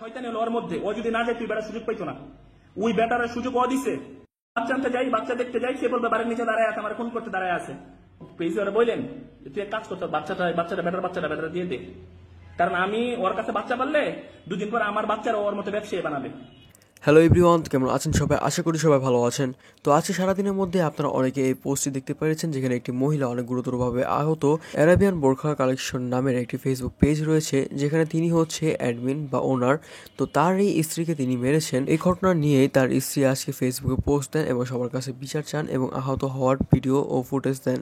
শয়তানি হলো ওর মধ্যে। ও যদি না যায় তুই বেটার সুযোগ পাইতো না। ওই বেটারের সুযোগ ও দিছে। বাচ্চা আনতে যাই, বাচ্চা দেখতে যাই, সে বলবে বাড়ির নিচে দাঁড়ায় আছে, আমার ফোন করতে দাঁড়ায় আছে। পেয়েছি ওরা বললেন তুই এক কাজ করতে, বাচ্চাটা বেটার দিয়ে দে, কারণ আমি ওর কাছে বাচ্চা পারলে 2 দিন পর আমার বাচ্চারা ওর মতো ব্যবসায়ী বানাবে। হ্যালো এভরিওয়ান, কেমন আছেন সবাই? আশা করি সবাই ভালো আছেন। তো আজকে সারাদিনের মধ্যে আপনারা অনেকে এই পোস্টটি দেখতে পেরেছেন, যেখানে একটি মহিলা অনেক গুরুতরভাবে আহত। অ্যারাবিয়ান বোরখা কালেকশন নামের একটি ফেসবুক পেজ রয়েছে, যেখানে তিনি হচ্ছে অ্যাডমিন বা ওনার। তো তার এই স্ত্রীকে তিনি মেরেছেন। এই ঘটনা নিয়ে তার স্ত্রী আজকে ফেসবুকে পোস্ট দেন এবং সবার কাছে বিচার চান এবং আহত হওয়ার ভিডিও ও ফুটেজ দেন।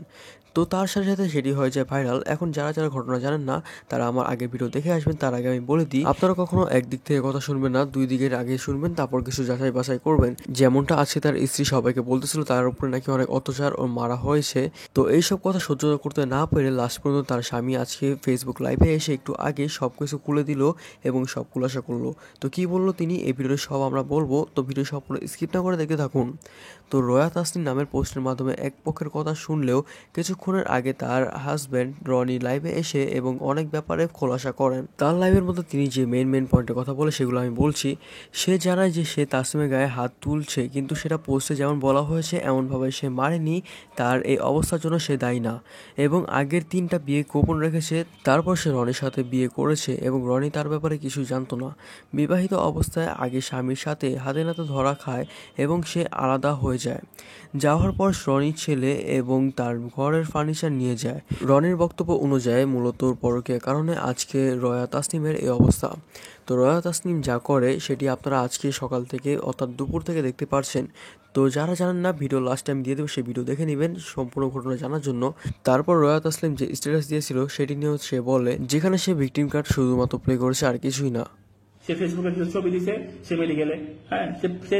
তো তার সাথে সাথে সেটি হয়ে যায় ভাইরাল। এখন যারা যারা ঘটনা জানেন না তারা আমার আগে ভিডিও দেখে আসবেন। তার আগে আমি বলে দিই, আপনারা কখনো একদিক থেকে কথা শুনবেন না, 2 দিকের আগে শুনবেন, তারপর কিছু যাচাই বাছাই করবেন। যেমনটা আজকে তার স্ত্রী সবাইকে বলতেছিল তার উপরে নাকি অনেক অত্যাচার ও মারা হয়েছে। তো এইসব কথা সহ্য করতে না পেরে লাস্ট পর্যন্ত তার স্বামী আজকে ফেসবুক লাইভে এসে একটু আগে সবকিছু খুলে দিল এবং সব খুলাসা করলো। তো কি বললো তিনি এই ভিডিওতে সব আমরা বলবো, তো ভিডিও সব স্কিপ না করে দেখতে থাকুন। তো রয়া তাসনিম নামের পোস্টের মাধ্যমে এক পক্ষের কথা শুনলেও কিছুক্ষণের আগে তার হাজব্যান্ড রনি লাইভে এসে এবং অনেক ব্যাপারে খোলাসা করেন। তার লাইভের মধ্যে তিনি যে মেন পয়েন্টের কথা বলে সেগুলো আমি বলছি। সে জানায় যে সে তাসনিমের গায়ে হাত তুলছে, কিন্তু সেটা পোস্টে যেমন বলা হয়েছে এমনভাবে সে মারেনি। তার এই অবস্থার জন্য সে দায়ী না এবং আগের 3টা বিয়ে গোপন রেখেছে। তারপর সে রনির সাথে বিয়ে করেছে এবং রনি তার ব্যাপারে কিছুই জানতো না। বিবাহিত অবস্থায় আগে স্বামীর সাথে হাতে নাতে ধরা খায় এবং সে আলাদা হয়ে যায়। যাওয়ার পর রনির ছেলে এবং তার ঘরের ফার্নিচার নিয়ে যায়। রনির বক্তব্য অনুযায়ী মূলত পরকীয়ার কারণে আজকে রয়া তাসনিমের এই অবস্থা। তো রয়া তাসনিম যা করে সেটি আপনারা আজকে সকাল থেকে অর্থাৎ দুপুর থেকে দেখতে পারছেন। তো যারা জানেন না, ভিডিও লাস্ট টাইম দিয়ে দেবো, সেই ভিডিও দেখে নেবেন সম্পূর্ণ ঘটনা জানার জন্য। তারপর রয়া তাসনিম যে স্ট্যাটাস দিয়েছিল সেটি নিয়েও সে বলে, যেখানে সে ভিকটিম কার্ড শুধুমাত্র প্লে করেছে আর কিছুই না। সে ফেসবুকে কিছু ছবি দিছে, সে মেডিকেলে, হ্যাঁ,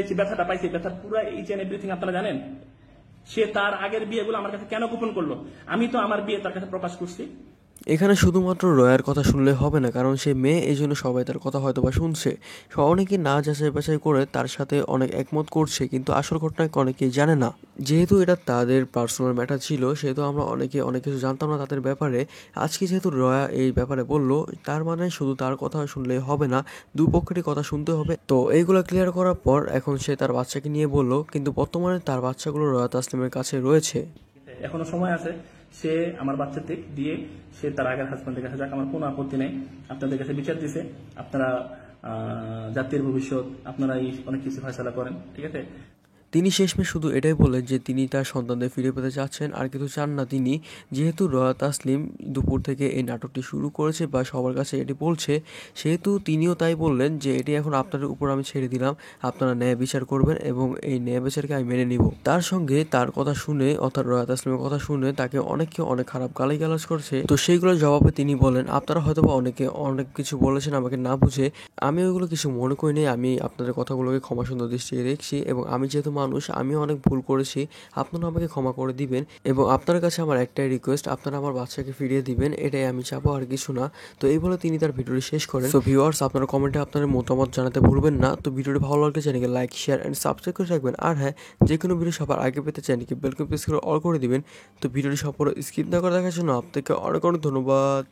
সে ব্যথাটা পাইছে, ব্যথার পুরো ইচ এন্ড এভরিথিং আপনারা জানেন। সে তার আগের বিয়েগুলো আমার কাছে কেন গোপন করলো? আমি তো আমার বিয়ে তার কাছে প্রকাশ করছি। এখানে শুধুমাত্র রয়ার কথা শুনলে হবে না, কারণ সে মেয়ে, এই জন্য সবাই তার কথা হয়তো বা শুনছে। অনেকে না যাচাই বাছাই করে তার সাথে অনেক একমত করছে, কিন্তু আসল ঘটনায় অনেকেই জানে না। যেহেতু এটা তাদের পার্সোনাল ম্যাটার ছিল, সেহেতু আমরা অনেক কিছু জানতাম না তাদের ব্যাপারে। আজকে যেহেতু রয়া এই ব্যাপারে বললো, তার মানে শুধু তার কথা শুনলে হবে না, দুপক্ষেরই কথা শুনতে হবে। তো এইগুলো ক্লিয়ার করার পর এখন সে তার বাচ্চাকে নিয়ে বললো, কিন্তু বর্তমানে তার বাচ্চাগুলো রয়া তাসলিমের কাছে রয়েছে। এখনো সময় আছে, সে আমার বাচ্চা দিয়ে সে তার আগের হাজব্যান্ডের কাছে যাক, আমার কোনো আপত্তি নেই। আপনাদের কাছে বিচার দিছে, আপনারা জাতির ভবিষ্যৎ, আপনারাই অনেক কিছু ফয়সালা করেন, ঠিক আছে। তিনি শেষমেশ শুধু এটাই বললেন যে তিনি তার সন্তানদের ফিরে পেতে চাচ্ছেন, আর কিছু চান না তিনি। যেহেতু রয়া তাসলিম দুপুর থেকে এই নাটকটি শুরু করেছে বা সবার কাছে এটি বলছে, সেহেতু তিনিও তাই বললেন যে এটি এখন আপনাদের উপর আমি ছেড়ে দিলাম, আপনারা ন্যায় বিচার করবেন এবং এই ন্যায় বিচারকে আমি মেনে নিব। তার সঙ্গে তার কথা শুনে, অর্থাৎ রয়া তাসলিমের কথা শুনে তাকে অনেকে অনেক খারাপ গালিগালাজ করছে। তো সেইগুলোর জবাবে তিনি বলেন, আপনারা হয়তো বা অনেকে অনেক কিছু বলেছেন আমাকে না বুঝে, আমি ওইগুলো কিছু মনে করি নেই। আমি আপনাদের কথাগুলোকে ক্ষমা সুন্দর দৃষ্টিতে দেখছি এবং আমি যেহেতু মানুষ, আমি অনেক ভুল করেছি, আপনারা আমাকে ক্ষমা করে দিবেন এবং আপনার কাছে আমার একটাই রিকোয়েস্ট, আপনারা আমার বাচ্চাকে ফিরিয়ে দিবেন, এটাই আমি চাবো, আর কিছু না। তো এই বলে তিনি তার ভিডিওটি শেষ করেন। তো ভিউয়ার্স, আপনারা কমেন্টে আপনাদের মতামত জানাতে ভুলবেন না। তো ভিডিওটি ভালো লাগলে চ্যানেলকে লাইক, শেয়ার এন্ড সাবস্ক্রাইব করে রাখবেন। আর হ্যাঁ, যে কোনো ভিডিও সবার আগে পেতে চ্যানেলকে বেল প্রেস করে অল করে দিবেন। তো ভিডিওটি সম্পূর্ণ স্কিপ না করে দেখার জন্য আপনাকে অনেক অনেক ধন্যবাদ।